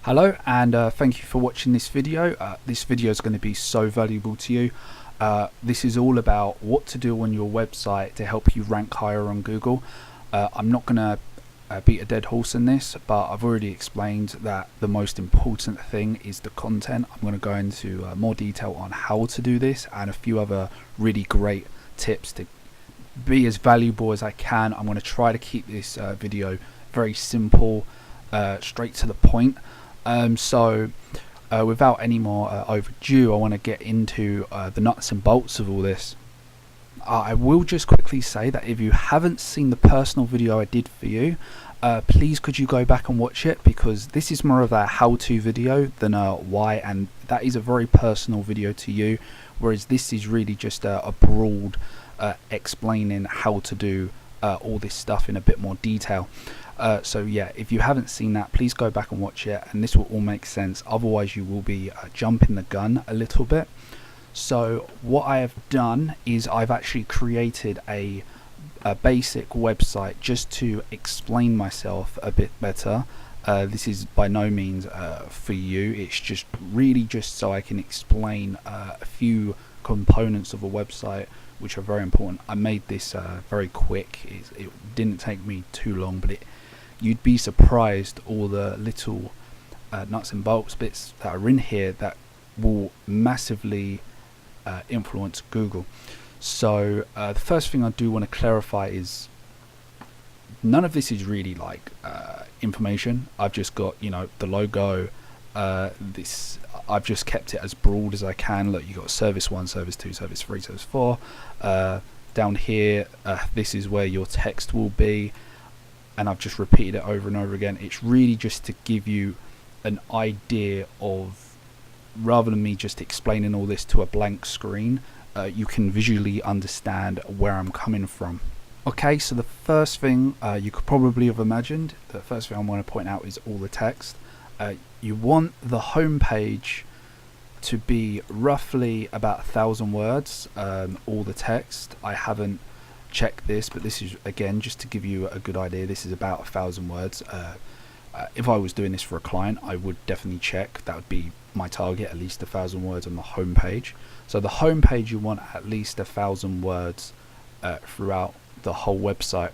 Hello and thank you for watching this video. This video is going to be so valuable to you. This is all about what to do on your website to help you rank higher on Google. I'm not going to beat a dead horse in this, but I've already explained that the most important thing is the content. I'm going to go into more detail on how to do this and a few other really great tips to be as valuable as I can. I'm going to try to keep this video very simple, straight to the point. Without any more overdue, I want to get into the nuts and bolts of all this. I will just quickly say that if you haven't seen the personal video I did for you, please could you go back and watch it, because this is more of a how-to video than a why, and that is a very personal video to you, whereas this is really just a broad explaining how to do all this stuff in a bit more detail. So yeah, if you haven't seen that, please go back and watch it, and this will all make sense. Otherwise you will be jumping the gun a little bit. So what I have done is I've actually created a basic website just to explain myself a bit better. This is by no means for you, it's just really just so I can explain a few components of a website which are very important. I made this very quick. It didn't take me too long, but you'd be surprised all the little nuts and bolts bits that are in here that will massively influence Google. So the first thing I do want to clarify is none of this is really like information. I've just got, you know, the logo. This I've just kept it as broad as I can. Look, you got service 1, service 2, service 3, service 4. Down here, this is where your text will be, and I've just repeated it over and over again. It's really just to give you an idea of, rather than me just explaining all this to a blank screen, you can visually understand where I'm coming from. Okay, so the first thing you could probably have imagined, the first thing I want to point out is all the text. You want the home page to be roughly about 1,000 words, all the text. I haven't checked this, but this is again just to give you a good idea. This is about 1,000 words. If I was doing this for a client, I would definitely check. That would be my target, at least 1,000 words on the home page. So the home page, you want at least 1,000 words throughout the whole website,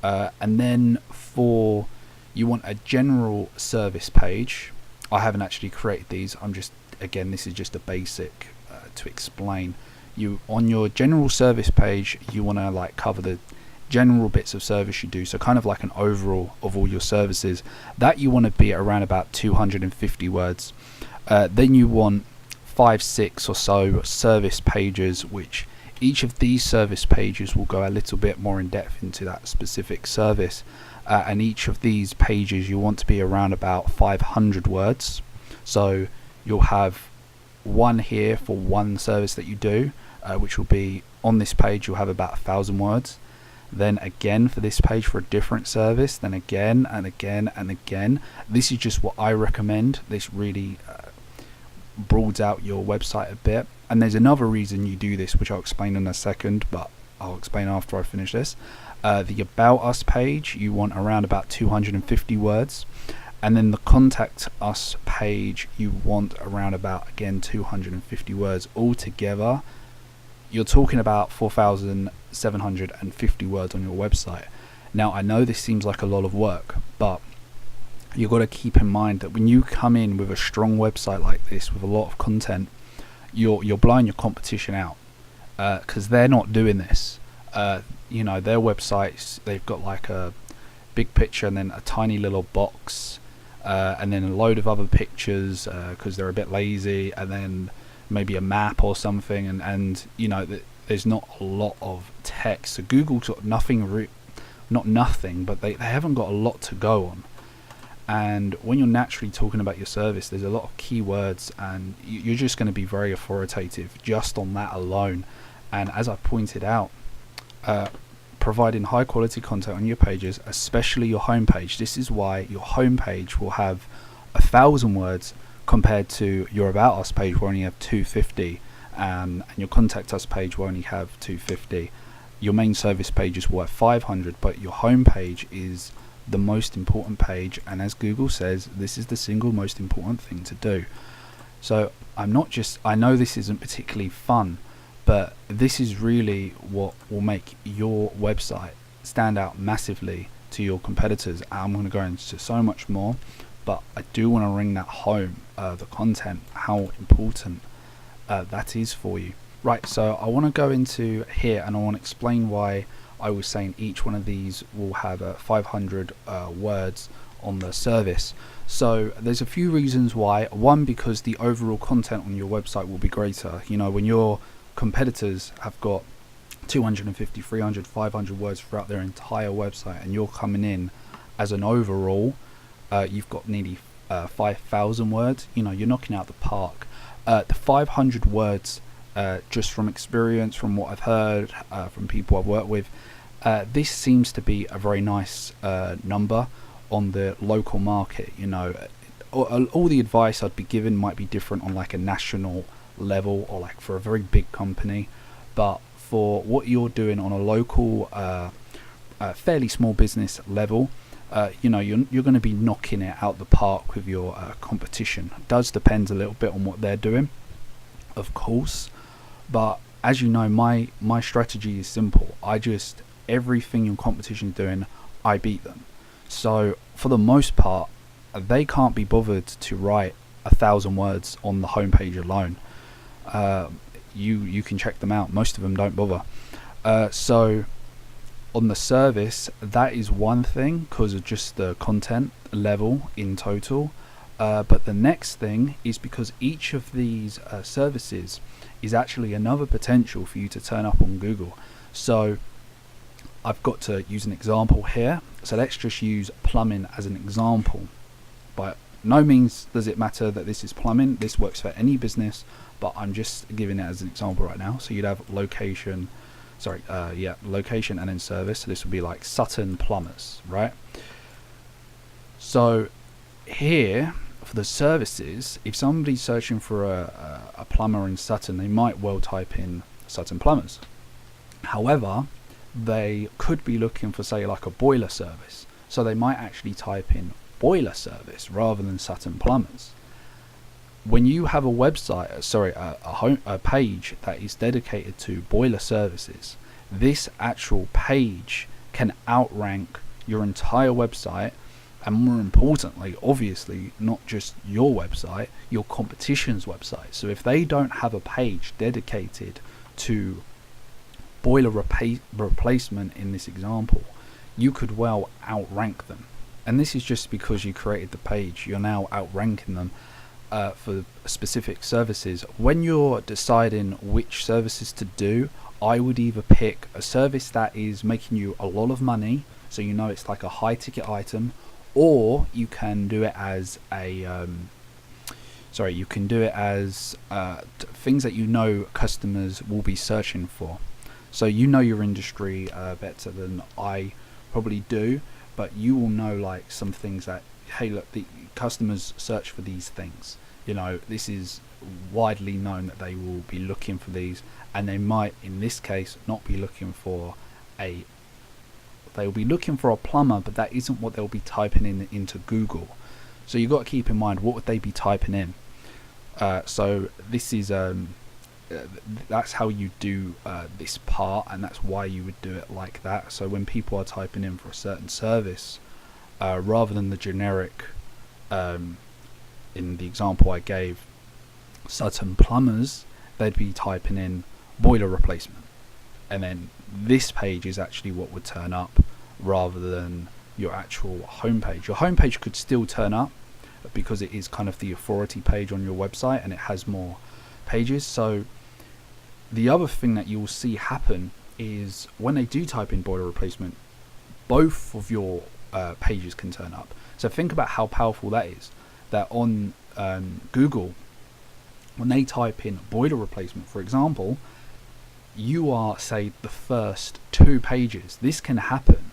and then you want a general service page. I haven't actually created these. I'm just, again, this is just a basic to explain. You, on your general service page, you want to like cover the general bits of service you do, so kind of like an overall of all your services. That you want to be around about 250 words. Then you want 5, 6 or so service pages, which each of these service pages will go a little bit more in depth into that specific service. And each of these pages you want to be around about 500 words. So you'll have one here for one service that you do, which will be on this page. You'll have about 1,000 words. Then again for this page for a different service, then again and again and again. This is just what I recommend. This really broadens out your website a bit. And there's another reason you do this, which I'll explain in a second, but I'll explain after I finish this. The About Us page, you want around about 250 words, and then the Contact Us page, you want around about, again, 250 words. Altogether, you're talking about 4,750 words on your website. Now, I know this seems like a lot of work, but you've got to keep in mind that when you come in with a strong website like this, with a lot of content, you're blowing your competition out, because they're not doing this. You know, their websites, they've got like a big picture and then a tiny little box, and then a load of other pictures because they're a bit lazy, and then maybe a map or something, and you know, there's not a lot of text. So Google's got nothing, not nothing, but they haven't got a lot to go on. And when you're naturally talking about your service, there's a lot of keywords, and you're just going to be very authoritative just on that alone. And as I pointed out, providing high quality content on your pages, especially your homepage. This is why your homepage will have 1,000 words compared to your About Us page where only have 250, and your Contact Us page will only have 250. Your main service pages will have 500, but your homepage is the most important page, and as Google says, this is the single most important thing to do. So I know this isn't particularly fun, but this is really what will make your website stand out massively to your competitors. I'm going to go into so much more, but I do want to ring that home, the content, how important that is for you. Right, so I want to go into here and I want to explain why I was saying each one of these will have 500 words on the service. So there's a few reasons why. One, because the overall content on your website will be greater. You know, when your competitors have got 250, 300, 500 words throughout their entire website, and you're coming in as an overall, you've got nearly 5,000 words. You know, you're knocking out the park. The 500 words, just from experience, from what I've heard, from people I've worked with, this seems to be a very nice number on the local market. You know, all the advice I'd be given might be different on like a national level or like for a very big company, but for what you're doing on a local, fairly small business level, you know, you're going to be knocking it out the park with your competition. It does depend a little bit on what they're doing, of course, but as you know, my strategy is simple. Everything your competition is doing, I beat them. So for the most part, they can't be bothered to write 1,000 words on the homepage alone. You can check them out. Most of them don't bother. So on the service, that is one thing because of just the content level in total. But the next thing is because each of these services is actually another potential for you to turn up on Google. So I've got to use an example here. So let's just use plumbing as an example. By no means does it matter that this is plumbing. This works for any business, but I'm just giving it as an example right now. So you'd have location and then service. So this would be like Sutton Plumbers, right? So here for the services, if somebody's searching for a plumber in Sutton, they might well type in Sutton Plumbers. However, they could be looking for, say, like a boiler service, so they might actually type in boiler service rather than Sutton Plumbers. When you have a website, a page that is dedicated to boiler services, this actual page can outrank your entire website, and more importantly, obviously, not just your website, your competition's website. So if they don't have a page dedicated to boiler replacement in this example, you could well outrank them. And this is just because you created the page. You're now outranking them for specific services. When you're deciding which services to do, I would either pick a service that is making you a lot of money, so you know it's like a high ticket item, or you can do it as things that you know customers will be searching for. So you know your industry better than I probably do, but you will know like some things that, hey, look, the customers search for these things. You know, this is widely known that they will be looking for these, and they might, in this case, not be looking for they'll be looking for a plumber, but that isn't what they'll be typing into Google. So you've got to keep in mind, what would they be typing in? So this is that's how you do this part, and that's why you would do it like that. So when people are typing in for a certain service, rather than the generic, in the example I gave, Sutton Plumbers, they'd be typing in boiler replacement, and then this page is actually what would turn up rather than your actual homepage. Your homepage could still turn up because it is kind of the authority page on your website and it has more pages. So the other thing that you'll see happen is when they do type in boiler replacement, both of your pages can turn up. So think about how powerful that is, that on Google, when they type in boiler replacement, for example, you are, say, the first 2 pages. This can happen.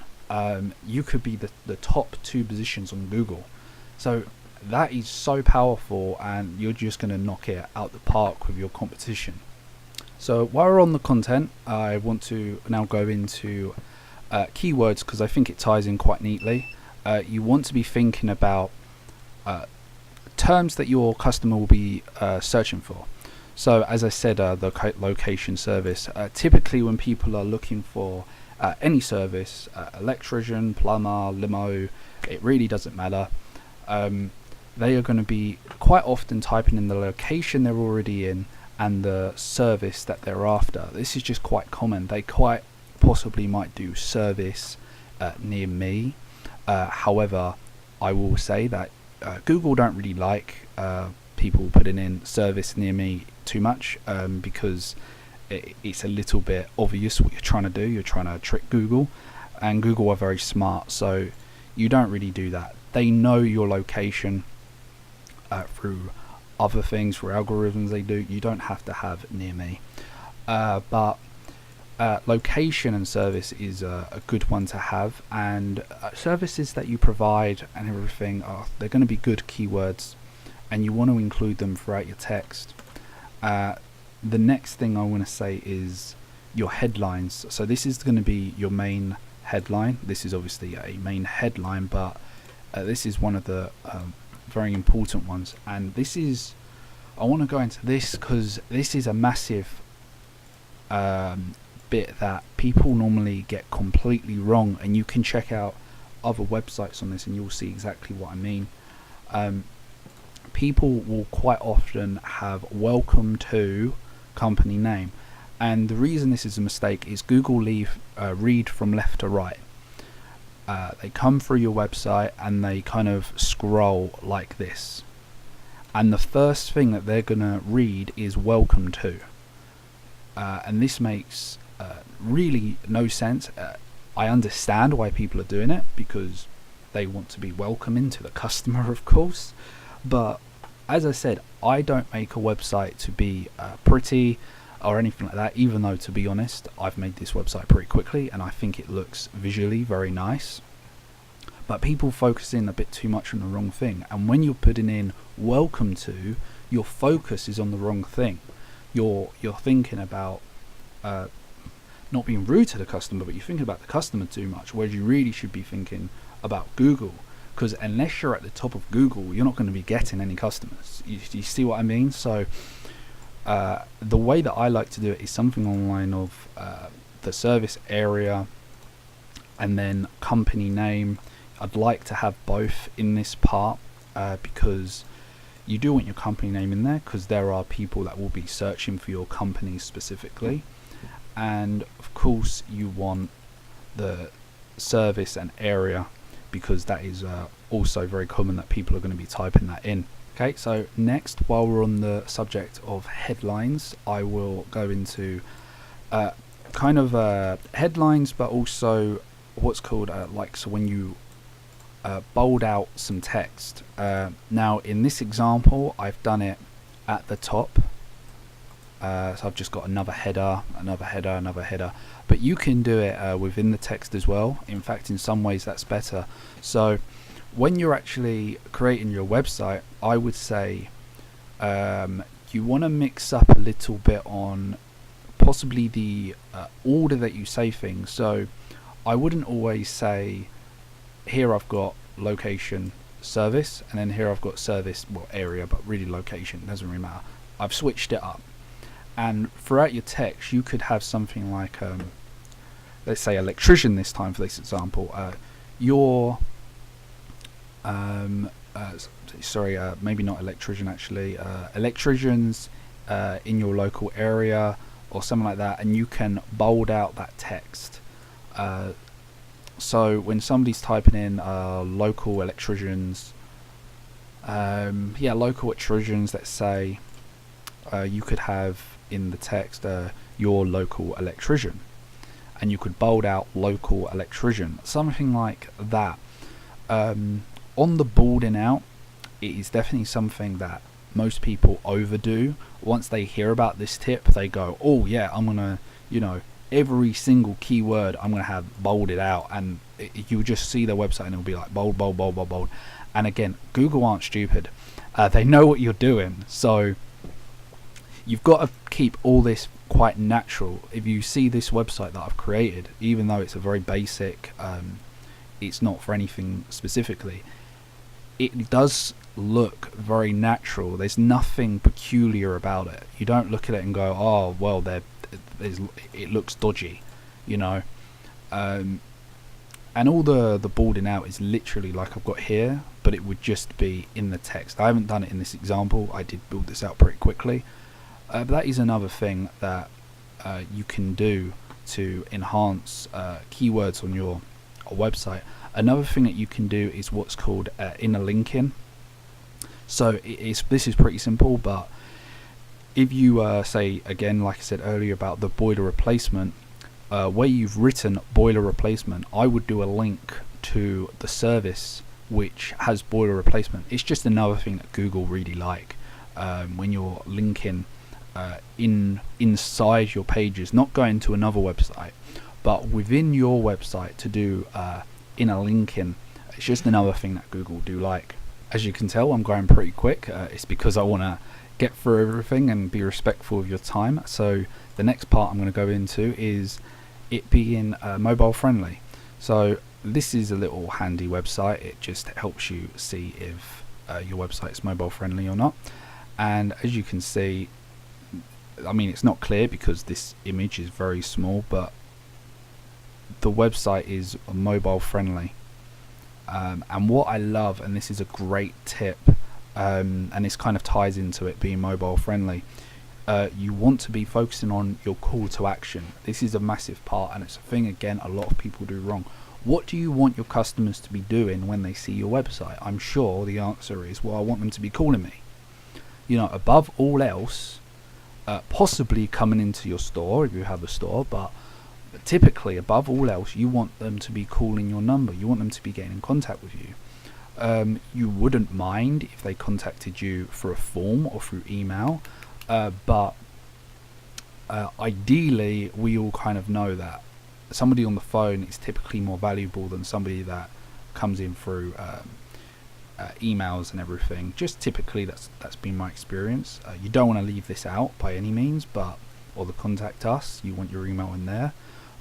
You could be the top 2 positions on Google. So that is so powerful, and you're just going to knock it out the park with your competition. So while we're on the content, I want to now go into keywords, because I think it ties in quite neatly. you want to be thinking about terms that your customer will be searching for. So as I said, the location service, typically when people are looking for any service, electrician, plumber, limo, it really doesn't matter. They are going to be quite often typing in the location they're already in and the service that they're after. This is just quite common. They quite possibly might do service near me. However, I will say that Google don't really like people putting in service near me too much, because it's a little bit obvious what you're trying to do. You're trying to trick Google, and Google are very smart, so you don't really do that. They know your location through other things, through algorithms they do. You don't have to have near me, but location and service is a good one to have, and services that you provide and everything they're going to be good keywords, and you want to include them throughout your text. The next thing I want to say is your headlines. So this is going to be your main headline. This is obviously a main headline, but this is one of the very important ones, and this is, I want to go into this because this is a massive bit that people normally get completely wrong, and you can check out other websites on this and you'll see exactly what I mean. People will quite often have welcome to company name, and the reason this is a mistake is Google read from left to right. They come through your website and they kind of scroll like this, and the first thing that they're gonna read is welcome to, and this makes really no sense. I understand why people are doing it, because they want to be welcoming to the customer, of course, but as I said, I don't make a website to be pretty or anything like that, even though, to be honest, I've made this website pretty quickly and I think it looks visually very nice. But people focus in a bit too much on the wrong thing, and when you're putting in welcome to, your focus is on the wrong thing. You're thinking about not being rude to the customer, but you're thinking about the customer too much, whereas you really should be thinking about Google, because unless you're at the top of Google, you're not going to be getting any customers. You see what I mean? So the way that I like to do it is something online of the service area and then company name. I'd like to have both in this part, because you do want your company name in there, because there are people that will be searching for your company specifically, and of course you want the service and area, because that is also very common that people are going to be typing that in. Okay, so next, while we're on the subject of headlines, I will go into kind of headlines, but also what's called so when you bold out some text. Now in this example, I've done it at the top, so I've just got another header, another header, another header, but you can do it within the text as well. In fact, in some ways that's better. So when you're actually creating your website, I would say you want to mix up a little bit on possibly the order that you say things. So I wouldn't always say, here I've got location service, and then here I've got service, well, area, but really location, doesn't really matter. I've switched it up, and throughout your text you could have something like let's say electrician this time for this example. Maybe not electrician, actually electricians in your local area or something like that, and you can bold out that text. So when somebody's typing in local electricians, local electricians, let's say, you could have in the text your local electrician, and you could bold out local electrician, something like that. On the bolding out, it is definitely something that most people overdo. Once they hear about this tip, they go, oh yeah, I'm gonna, every single keyword I'm gonna have bolded out, and you'll just see their website and it'll be like bold, bold, bold, bold, bold. And again, Google aren't stupid. They know what you're doing, so you've got to keep all this quite natural. If you see this website that I've created, even though it's a very basic it's not for anything specifically. It does look very natural. There's nothing peculiar about it. You don't look at it and go, oh well, it looks dodgy, you know. And all the bolding out is literally like I've got here, but it would just be in the text. I haven't done it in this example. I did build this out pretty quickly, but that is another thing that you can do to enhance keywords on your website. Another thing that you can do is what's called inner linking. So this is pretty simple, but if you say, again, like I said earlier about the boiler replacement, where you've written boiler replacement, I would do a link to the service which has boiler replacement. It's just another thing that Google really like when you're linking inside your pages, not going to another website, but within your website to do inner linking. It's just another thing that Google do like. As you can tell, I'm going pretty quick. It's because I want to get through everything and be respectful of your time. So the next part I'm going to go into is it being mobile friendly. So this is a little handy website. It just helps you see if your website is mobile friendly or not. And as you can see, I mean, it's not clear because this image is very small, but the website is mobile friendly. And what I love, and this is a great tip, and this kind of ties into it being mobile friendly, you want to be focusing on your call to action. This is a massive part, and it's a thing again a lot of people do wrong. What do you want your customers to be doing when they see your website? I'm sure the answer is, well, I want them to be calling me. You know, above all else, possibly coming into your store if you have a store, but typically above all else you want them to be calling your number. You want them to be getting in contact with you. You wouldn't mind if they contacted you through a form or through email, but ideally we all kind of know that somebody on the phone is typically more valuable than somebody that comes in through emails and everything. Just typically that's been my experience. You don't want to leave this out by any means, but or the contact us, you want your email in there.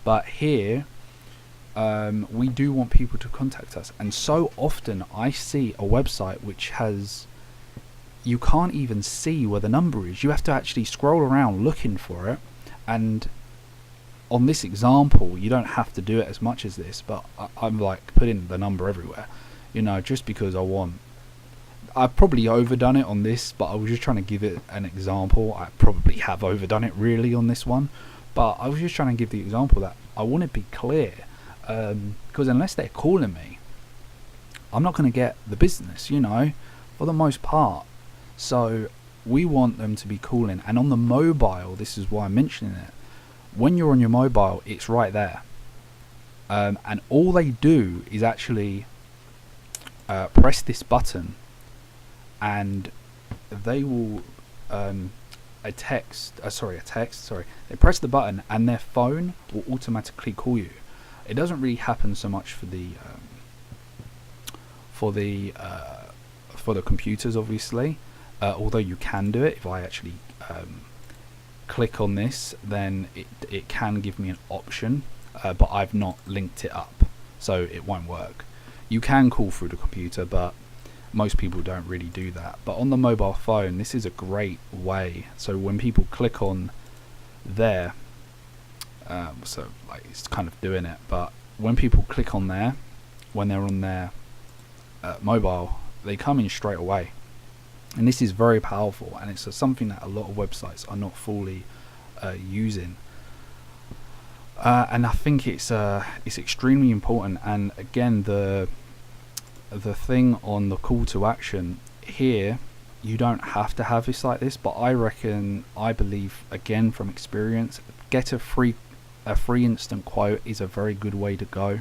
But here we do want people to contact us, and so often I see a website which has, you can't even see where the number is. You have to actually scroll around looking for it. And on this example, you don't have to do it as much as this, but I'm like putting the number everywhere, you know, just because I've probably overdone it on this, but I was just trying to give it an example. I probably have overdone it really on this one, but I was just trying to give the example that I want to be clear, because unless they're calling me, I'm not going to get the business, you know, for the most part. So we want them to be calling, and on the mobile, this is why I'm mentioning it. When you're on your mobile, it's right there, and all they do is actually press this button, and they will they press the button and their phone will automatically call you. It doesn't really happen so much for the computers, obviously, although you can do it. If I actually click on this, then it can give me an option, but I've not linked it up, so it won't work. You can call through the computer, but most people don't really do that. But on the mobile phone, this is a great way. So when people click on there, so like it's kind of doing it, but when people click on there, when they're on their mobile, they come in straight away. And this is very powerful, and it's something that a lot of websites are not fully using. And I think it's extremely important. And again, the thing on the call to action here, you don't have to have this like this, but I believe again from experience, get a free instant quote is a very good way to go.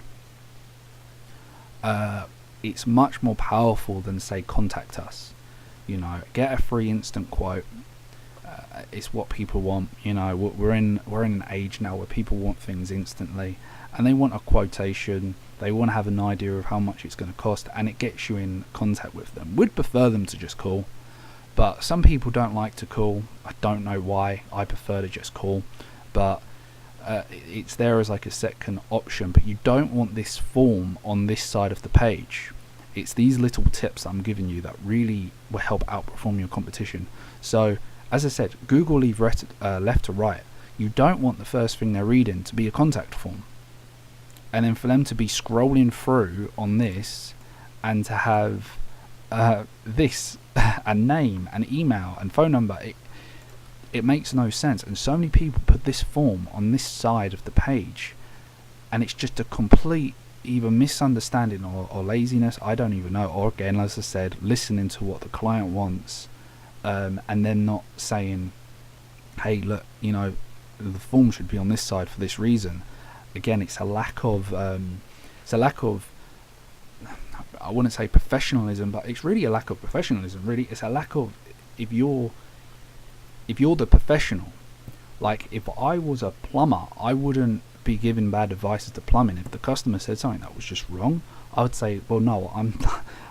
It's much more powerful than say contact us. You know, get a free instant quote. It's what people want. You know, we're in an age now where people want things instantly, and they want a quotation. They want to have an idea of how much it's going to cost, and it gets you in contact with them. We'd prefer them to just call, but some people don't like to call. I don't know why. I prefer to just call, but It's there as like a second option, but you don't want this form on this side of the page. It's these little tips I'm giving you that really will help outperform your competition. So as I said, Google leave left to right. You don't want the first thing they're reading to be a contact form, and then for them to be scrolling through on this and to have this a name, an email and phone number. It makes no sense, and so many people put this form on this side of the page, and it's just a complete either misunderstanding or laziness, I don't even know, or again, as I said, listening to what the client wants, and then not saying, hey look, you know, the form should be on this side for this reason. Again, it's a lack of I wouldn't say professionalism, but it's really a lack of professionalism. Really, it's a lack of, if you're the professional, like if I was a plumber, I wouldn't be giving bad advice to plumbing. If the customer said something that was just wrong, I would say, well, no,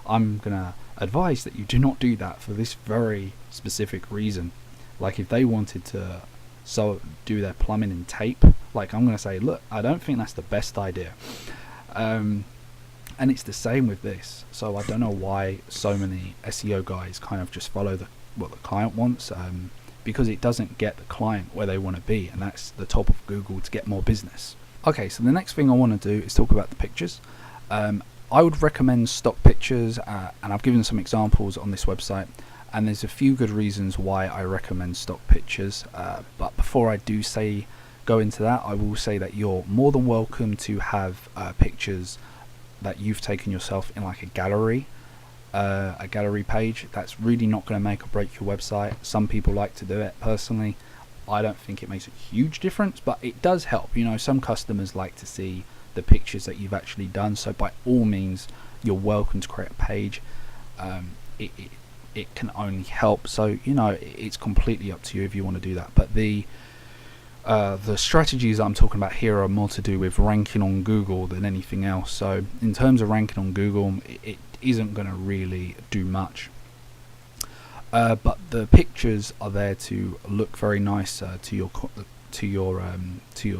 I'm gonna advise that you do not do that for this very specific reason. Like if they wanted to do their plumbing in tape, like I'm gonna say, look, I don't think that's the best idea. And it's the same with this. So I don't know why so many SEO guys kind of just follow what the client wants, because it doesn't get the client where they want to be, and that's the top of Google to get more business. Okay, so the next thing I want to do is talk about the pictures. I would recommend stock pictures, and I've given some examples on this website, and there's a few good reasons why I recommend stock pictures. But before I do go into that, I will say that you're more than welcome to have pictures that you've taken yourself in like a gallery page. That's really not going to make or break your website. Some people like to do it. Personally, I don't think it makes a huge difference, but it does help. You know, some customers like to see the pictures that you've actually done, so by all means you're welcome to create a page. It can only help, so you know, it's completely up to you if you want to do that. But the strategies I'm talking about here are more to do with ranking on Google than anything else. So in terms of ranking on Google, it isn't going to really do much, but the pictures are there to look very nice to your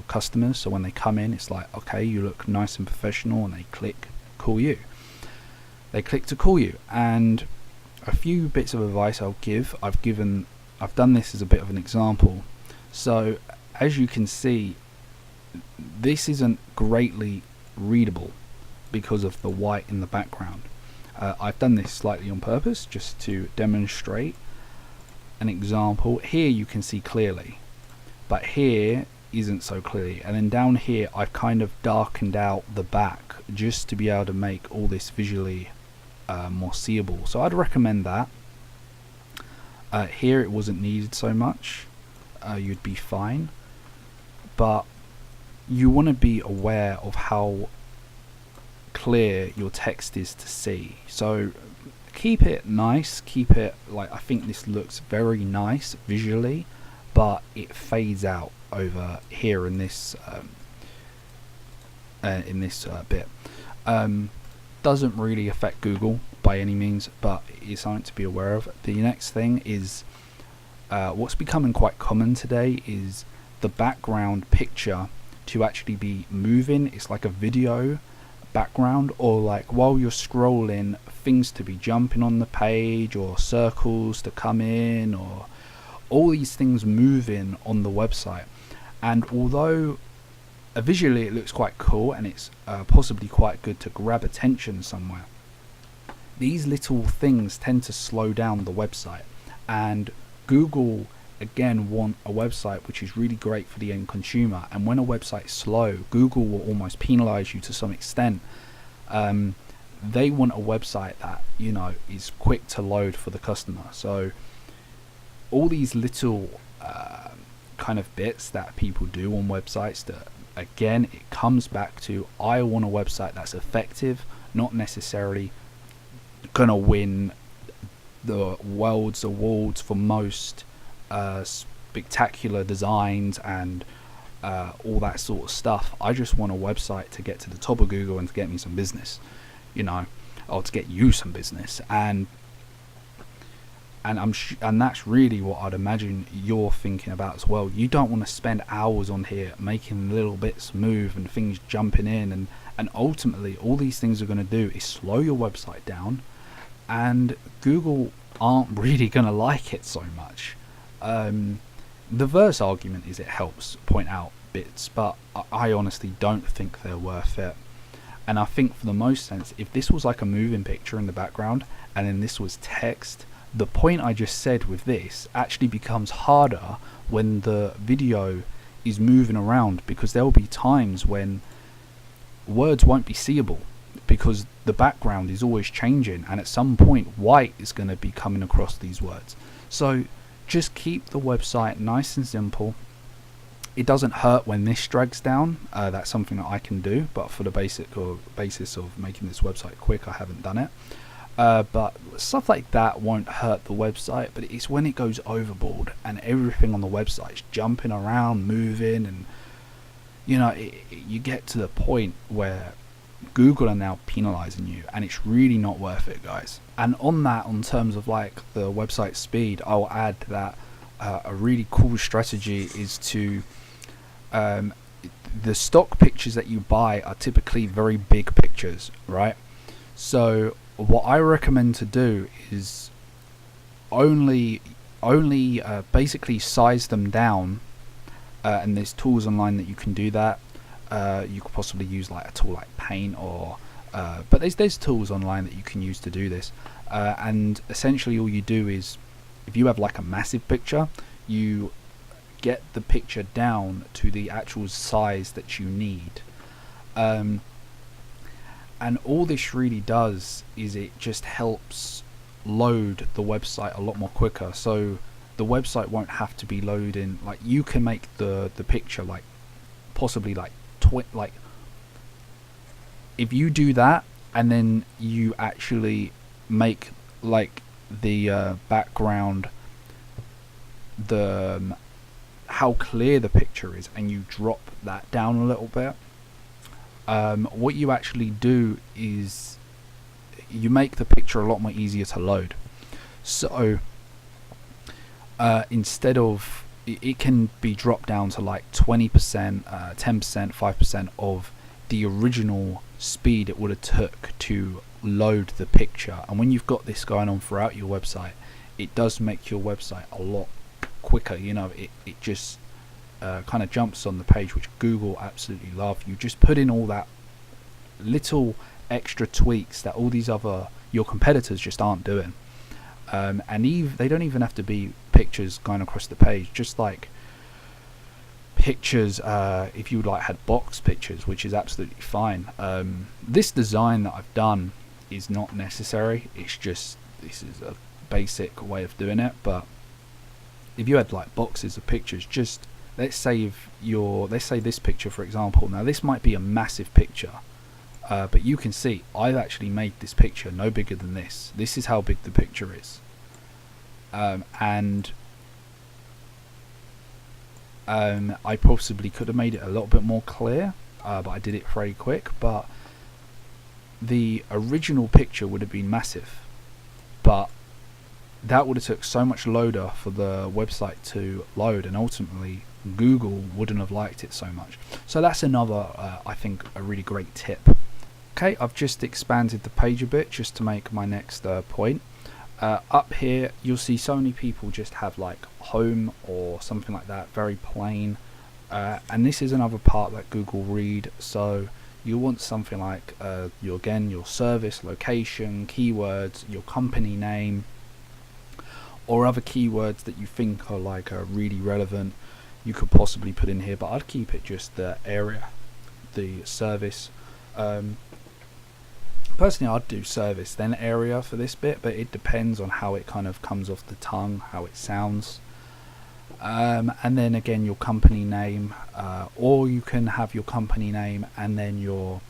customers. So when they come in, it's like, okay, you look nice and professional, and they click to call you. And a few bits of advice I'll give. I've done this as a bit of an example. So as you can see, this isn't greatly readable because of the white in the background. I've done this slightly on purpose just to demonstrate an example. Here you can see clearly, but here isn't so clearly. And then down here I've kind of darkened out the back just to be able to make all this visually more seeable. So I'd recommend that. Here it wasn't needed so much. You'd be fine, but you want to be aware of how clear your text is to see. So keep it nice, keep it like, I think this looks very nice visually, but it fades out over here in this bit. Doesn't really affect Google by any means, but it's something to be aware of. The next thing is what's becoming quite common today is the background picture to actually be moving. It's like a video background, or like while you're scrolling, things to be jumping on the page, or circles to come in, or all these things moving on the website. And although visually it looks quite cool, and it's possibly quite good to grab attention somewhere, these little things tend to slow down the website. And Google again want a website which is really great for the end consumer, and when a website is slow, Google will almost penalize you to some extent. They want a website that, you know, is quick to load for the customer. So all these little kind of bits that people do on websites, that again, it comes back to, I want a website that's effective, not necessarily gonna win the world's awards for most spectacular designs and all that sort of stuff. I just want a website to get to the top of Google and to get me some business, you know, or to get you some business. And And and that's really what I'd imagine you're thinking about as well. You don't want to spend hours on here making little bits move and things jumping in, and ultimately all these things are going to do is slow your website down, and Google aren't really going to like it so much. The verse argument is it helps point out bits, but I honestly don't think they're worth it. And I think for the most sense, if this was like a moving picture in the background and then this was text, the point I just said with this actually becomes harder when the video is moving around, because there will be times when words won't be seeable because the background is always changing, and at some point white is going to be coming across these words. So just keep the website nice and simple. It doesn't hurt when this drags down. That's something that I can do, but for the basis of making this website quick, I haven't done it. But stuff like that won't hurt the website, but it's when it goes overboard and everything on the website is jumping around, moving, and you get to the point where Google are now penalizing you, and it's really not worth it, guys. And on terms of like the website speed, I'll add that a really cool strategy is to the stock pictures that you buy are typically very big pictures, right? So what I recommend to do is only basically size them down, and there's tools online that you can do that. You could possibly use like a tool like Paint, or but there's tools online that you can use to do this, and essentially all you do is, if you have like a massive picture, you get the picture down to the actual size that you need, and all this really does is it just helps load the website a lot more quicker. So the website won't have to be loading, like you can make the picture like possibly like if you do that and then you actually make like the background, the how clear the picture is, and you drop that down a little bit, what you actually do is you make the picture a lot more easier to load. So instead of it can be dropped down to like 20%, 10%, 5% of the original speed it would have took to load the picture. And when you've got this going on throughout your website, it does make your website a lot quicker. It just kind of jumps on the page, which Google absolutely love. You just put in all that little extra tweaks that all these other your competitors just aren't doing. And they don't even have to be pictures going across the page, just like pictures, if you like had box pictures, which is absolutely fine. This design that I've done is not necessary, it's just this is a basic way of doing it. But if you had like boxes of pictures, just let's say this picture for example, now this might be a massive picture, but you can see I've actually made this picture no bigger than this. This is how big the picture is. And I possibly could have made it a little bit more clear, but I did it very quick. But the original picture would have been massive, but that would have took so much loader for the website to load, and ultimately Google wouldn't have liked it so much. So that's another I think a really great tip. Okay, I've just expanded the page a bit just to make my next point. Up here you'll see so many people just have like home or something like that, very plain, and this is another part that Google read. So you want something like your service, location, keywords, your company name, or other keywords that you think are like really relevant. You could possibly put in here, but I'd keep it just the area, the service. Personally, I'd do service then area for this bit, but it depends on how it kind of comes off the tongue, how it sounds. And then again, your company name, or you can have your company name and then your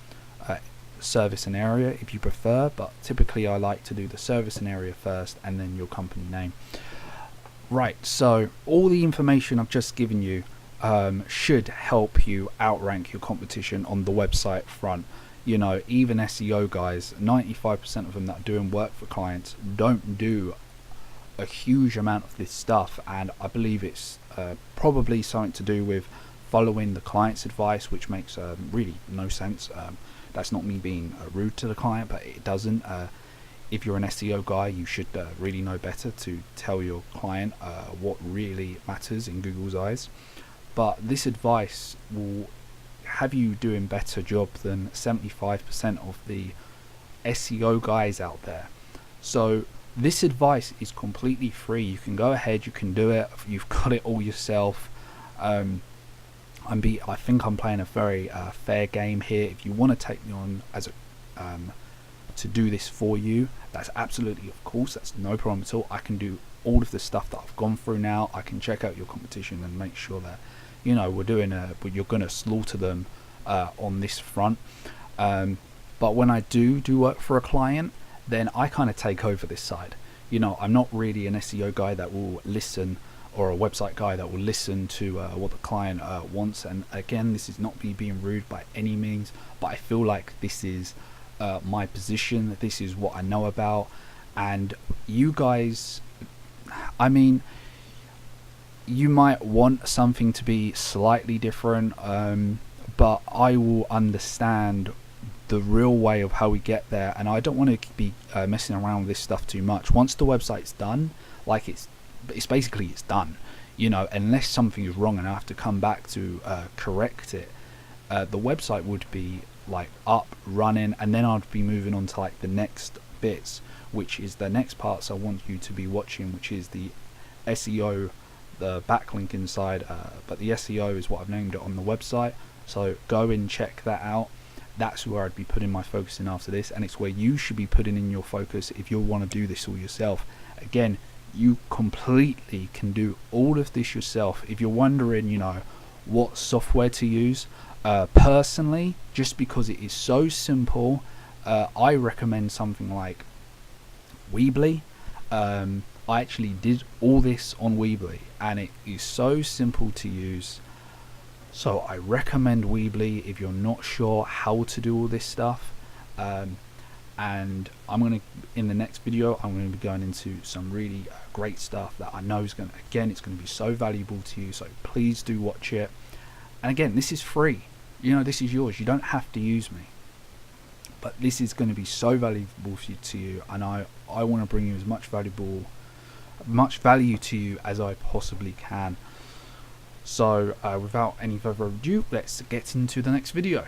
service and area if you prefer, but typically I like to do the service and area first and then your company name. Right, so all the information I've just given you should help you outrank your competition on the website front. Even SEO guys, 95% of them that are doing work for clients don't do a huge amount of this stuff, and I believe it's probably something to do with following the client's advice, which makes really no sense. That's not me being rude to the client, but it doesn't. If you're an SEO guy, you should really know better to tell your client what really matters in Google's eyes. But this advice will have you doing better job than 75% of the SEO guys out there. So this advice is completely free. You can go ahead, you can do it. You've got it all yourself. I think I'm playing a very fair game here. If you want to take me on as a to do this for you, that's absolutely, of course, that's no problem at all. I can do all of the stuff that I've gone through now. I can check out your competition and make sure that, you know, you're going to slaughter them on this front. But when I do work for a client, then I kind of take over this side. You know, I'm not really an SEO guy that will listen, or a website guy that will listen to what the client wants. And again, this is not me being rude by any means, but I feel like this is my position. This is what I know about. And you guys, I mean, you might want something to be slightly different, but I will understand the real way of how we get there, and I don't want to be messing around with this stuff too much. Once the website's done, like it's basically it's done, you know, unless something is wrong and I have to come back to correct it. The website would be like up, running, and then I'd be moving on to like the next bits, which is the next parts I want you to be watching, which is the SEO, the backlink inside, but the SEO is what I've named it on the website. So go and check that out. That's where I'd be putting my focus in after this, and it's where you should be putting in your focus if you want to do this all yourself. Again, you completely can do all of this yourself. If you're wondering, you know, what software to use, personally, just because it is so simple, I recommend something like Weebly. I actually did all this on Weebly, and it is so simple to use. So I recommend Weebly if you're not sure how to do all this stuff. And I'm going to, in the next video, I'm going to be going into some really great stuff that I know is going to, again, it's going to be so valuable to you. So please do watch it. And again, this is free. You know, this is yours. You don't have to use me. But this is going to be so valuable to you. And I want to bring you as much value to you as I possibly can. So without any further ado, let's get into the next video.